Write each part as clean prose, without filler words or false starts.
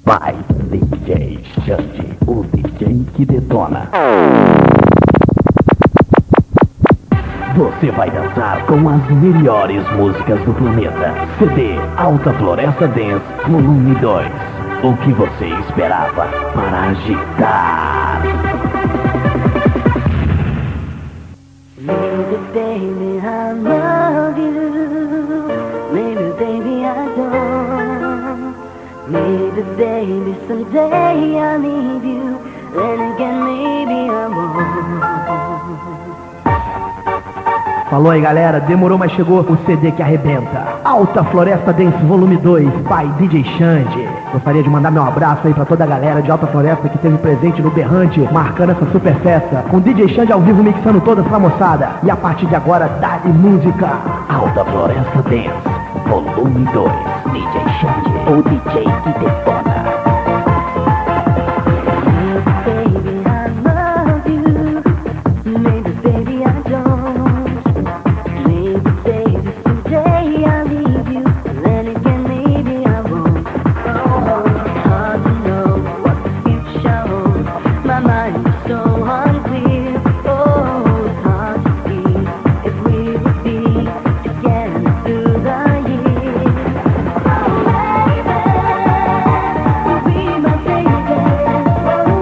Vai, DJ Xande, o DJ que detona. Você vai dançar com as melhores músicas do planeta. CD Alta Floresta Dance Volume 2. O que você esperava para agitar? Maybe baby I love you, maybe baby I don't. Maybe baby someday I'll leave you, then again maybe I won't. Falou aí galera, demorou mas chegou o CD que arrebenta. Alta Floresta Dance Volume 2 by DJ Xande. Gostaria de mandar meu abraço aí pra toda a galera de Alta Floresta que esteve presente no Berrante, marcando essa super festa, com DJ Xande ao vivo mixando toda essa moçada. E a partir de agora, dá-lhe música. Alta Floresta Dance Volume 2. DJ Xande, o DJ que detona. Baby I love you, maybe baby I don't. Maybe baby someday I'll leave you, then again maybe I won't. Oh, it's hard to know what the future holds. My mind is so unclear. Oh, it's hard to see if we would be together through the years. Oh baby, you'll be my baby. Oh,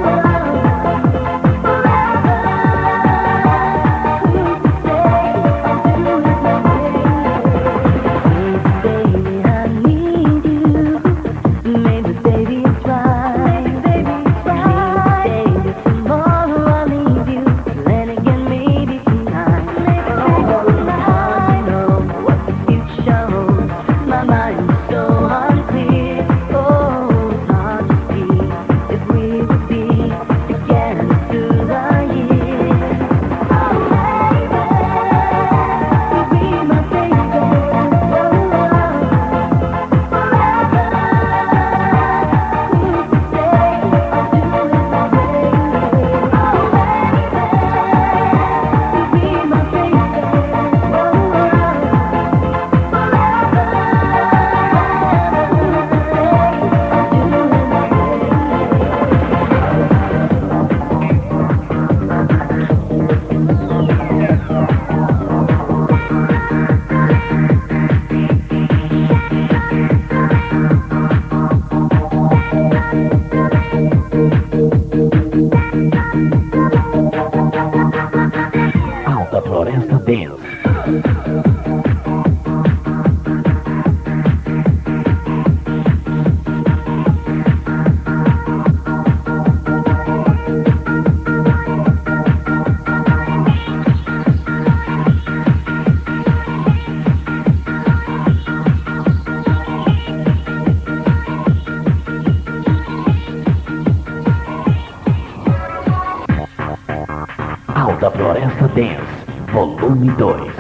forever. Who's to say I'll do it my way? Maybe baby I need you. Maybe baby it's right. Maybe tomorrow I'll leave you. Then again maybe tonight. Oh, it's hard to know what the future holds. My mind is so unclear. Oh, it's hard to see if we would be together through the years. Oh baby, you'll be my baby. Oh, forever. Who's to say I'll do it my way? Oh baby, you'll be my baby. Alta Floresta Dance. Alta Floresta Dance Volume 2.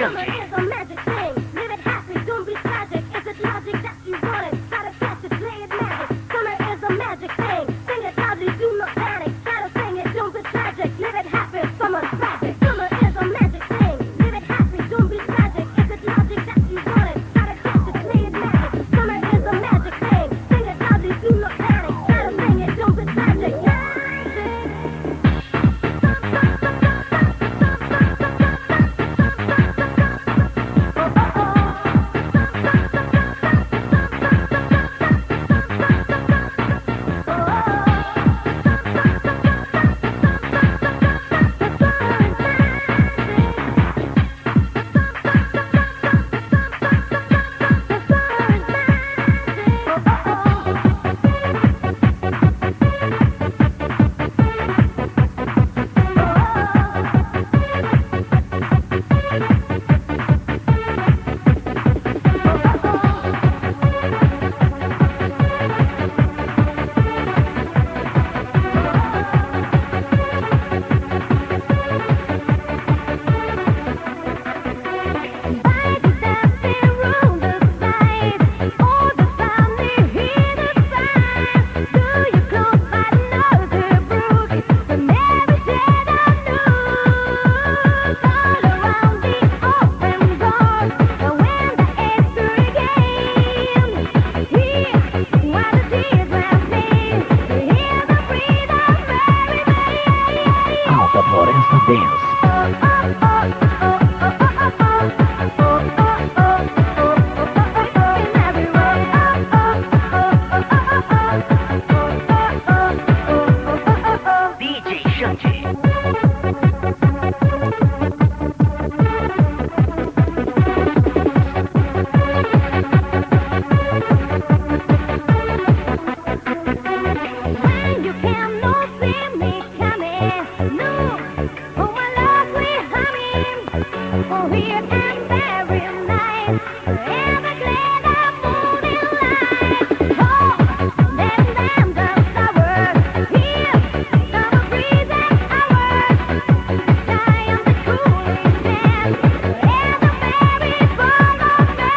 Xande. It's a magic thing. Live it happy, don't be tragic. Is it logic that you want it? Gotta catch it, play it magic. Summer is a magic thing. Sing it loudly, do not panic. Gotta sing it, don't be tragic. Live it happy, summer's magic. Summer is a magic thing. Live it happy, don't be tragic. Is it logic that you want it? Gotta catch it, play it magic. Summer is a magic thing. Sing it loudly, do not panic. Gotta sing it, don't be tragic. Alta Floresta Dance. DJ Xande. When you cannot see me coming, no, oh my lovely honey, oh here and every night, ever glad I'm moving light. Oh, then the flowers, here, summer breeze and hours, die on the cooling sand, and the berry from the bay.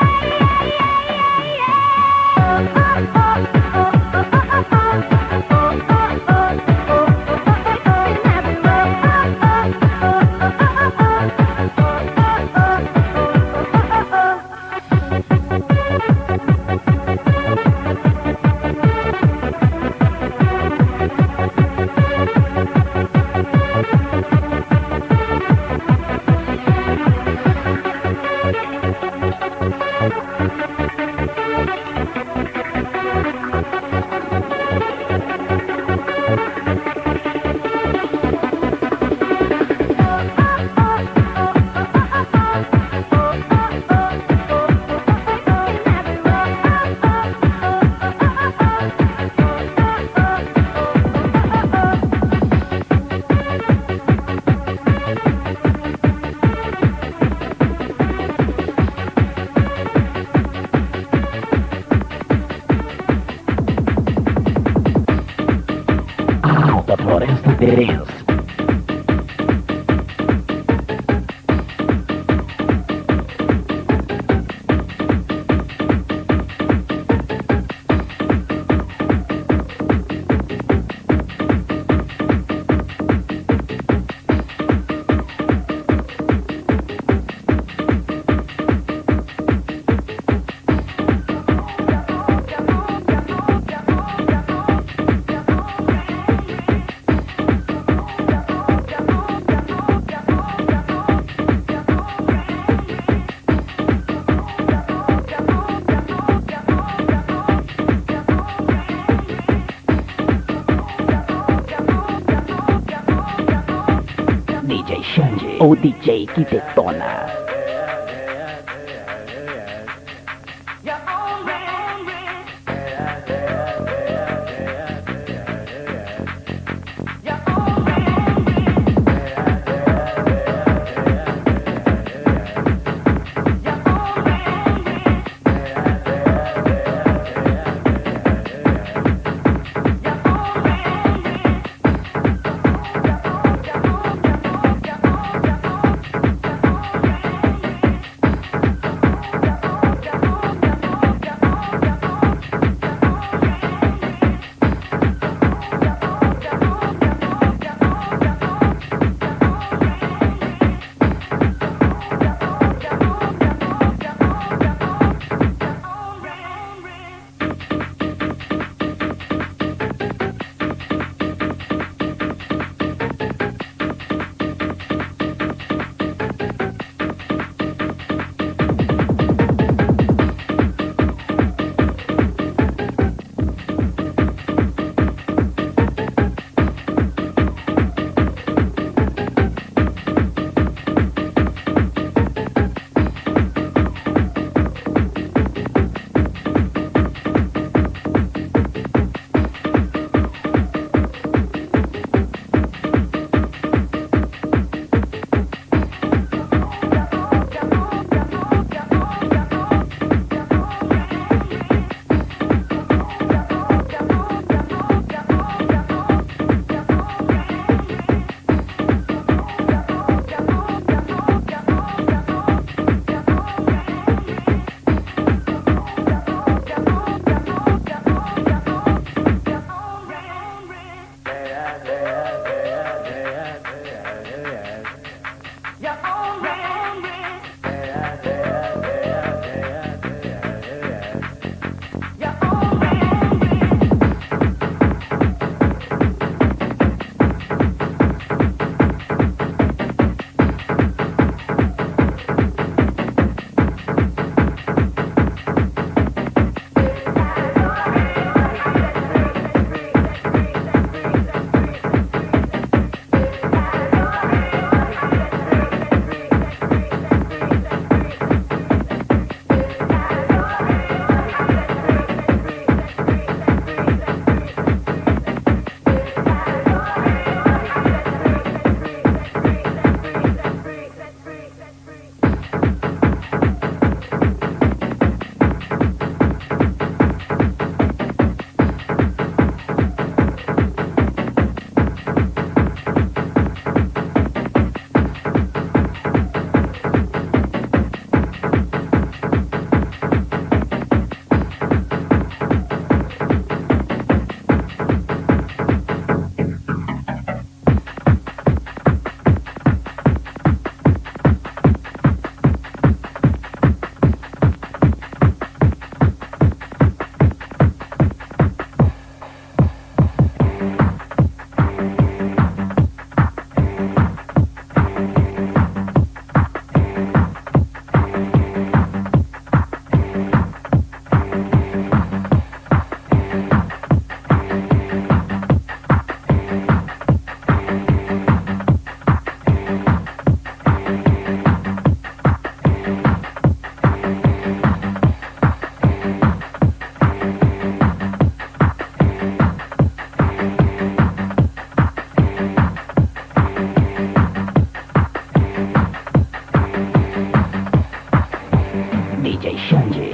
Alta Floresta Dance. DJ Xande, o DJ que detona.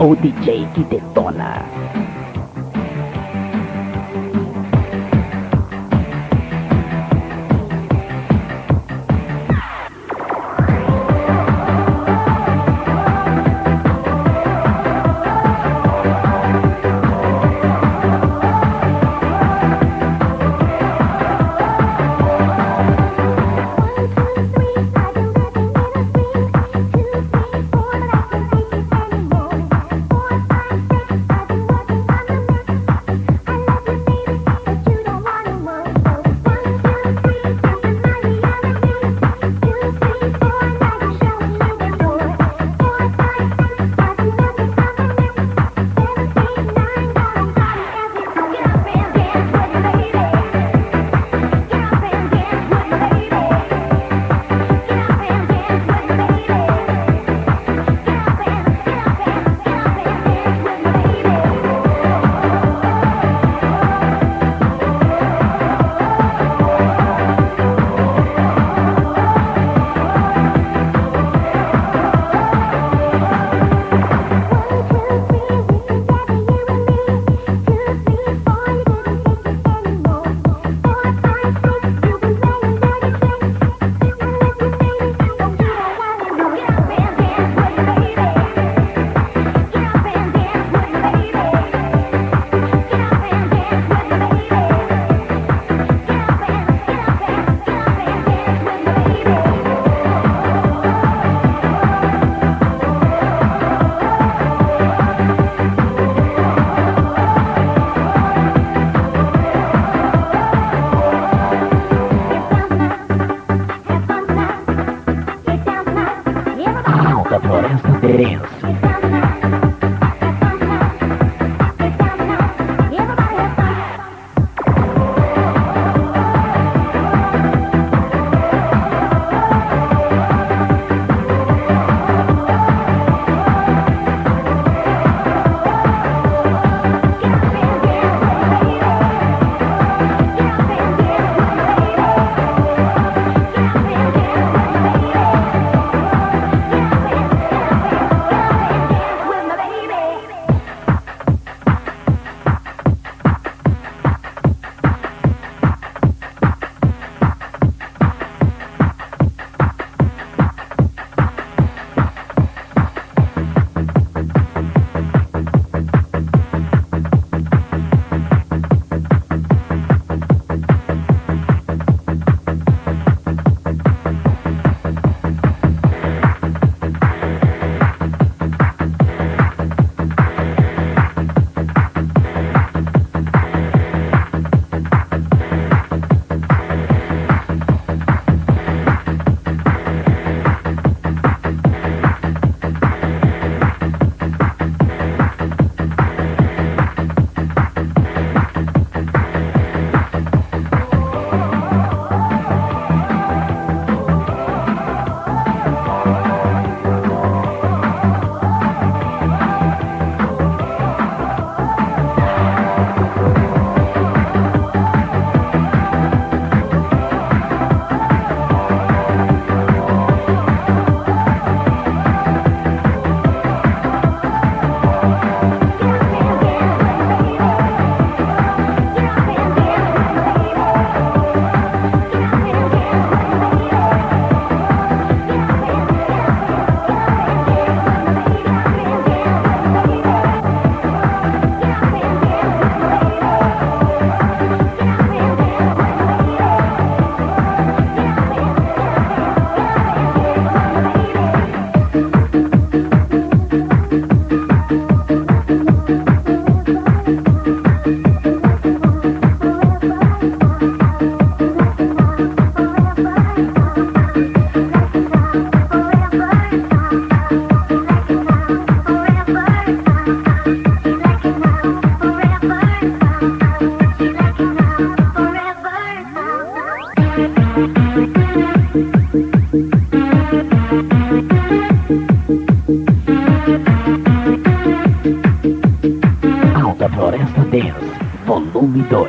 o DJ que detona. Alta Floresta Dance. Floresta Dance, volume 2.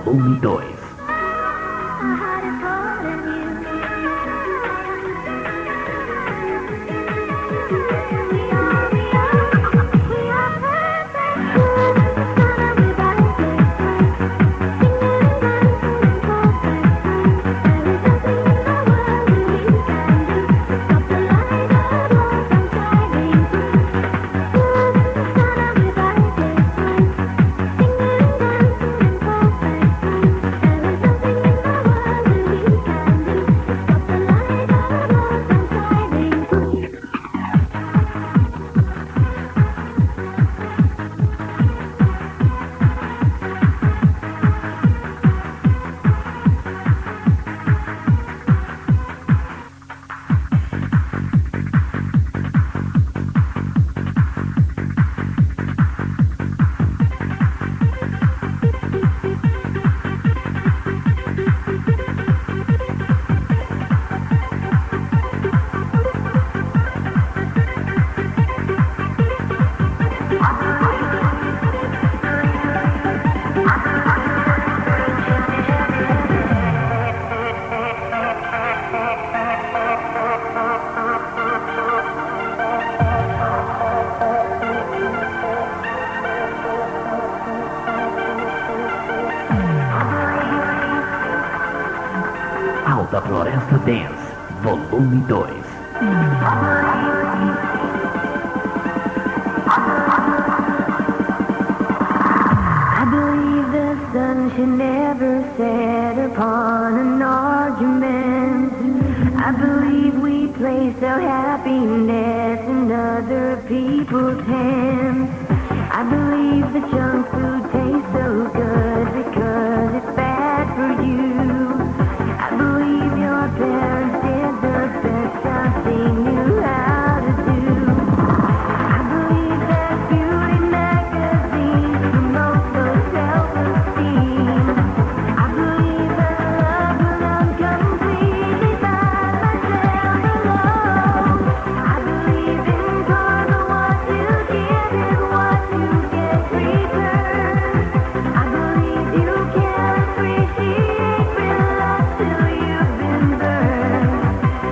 volume 2. Alta Floresta Dance, volume 2. I believe the sun should never set upon an argument. I believe we place our happiness in other people's hands. I believe the junk food tastes so good because it's bad for you. I believe your parents did the best job they knew how to do. I believe that beauty magazines promote low self-esteem. I believe that love will come completely by myself alone. I believe in karma, what you give is what you get returned. I believe you can appreciate real love till you've been burned.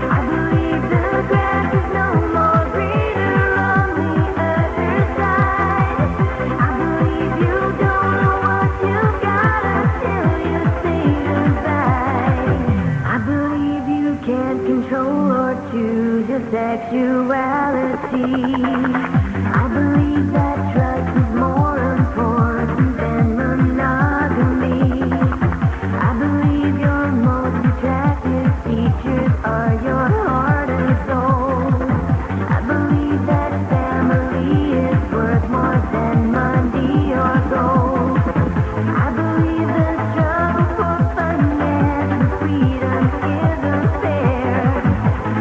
I believe the grass is no more greener on the other side. I believe you don't know what you've got until you say goodbye. I believe you can't control or choose your sexuality. I believe that trust is more important than monogamy. I believe your most attractive features are your heart and soul. I believe that family is worth more than money or gold. I believe the struggle for finance and freedom isn't fair.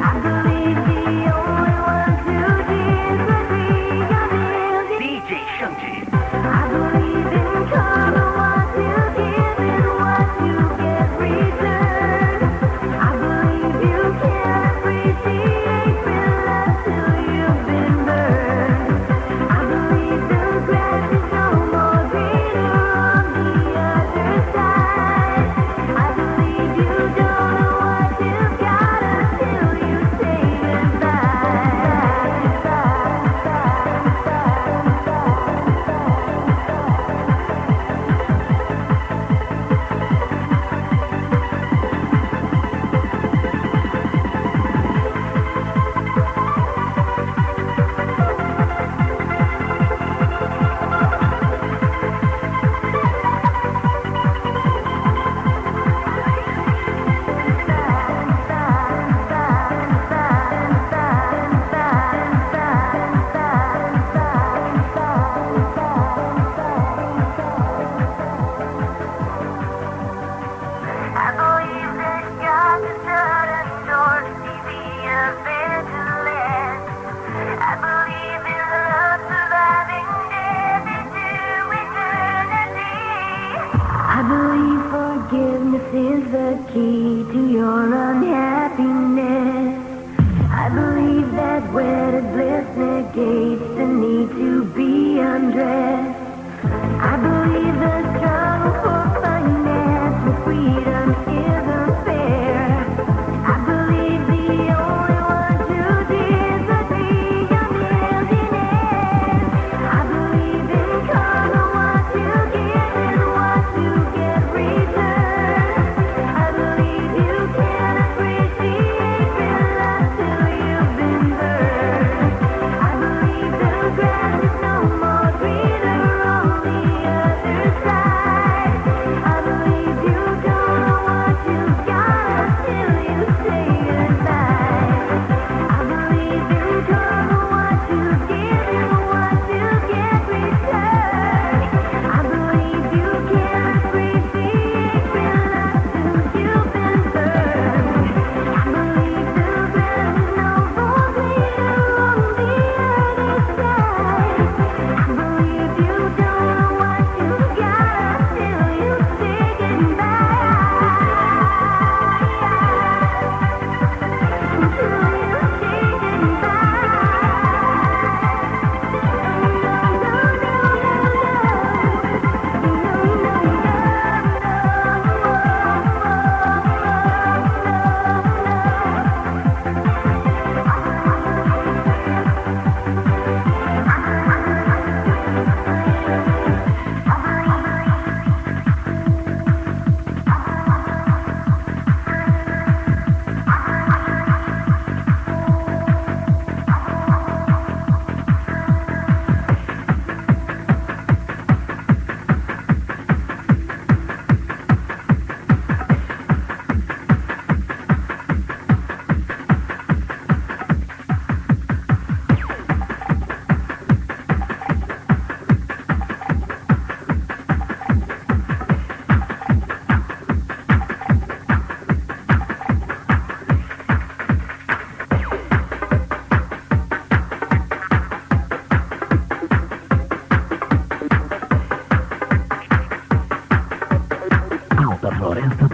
I believe the only ones who disagree are millions. DJ Xande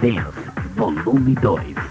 Dance, volume 2.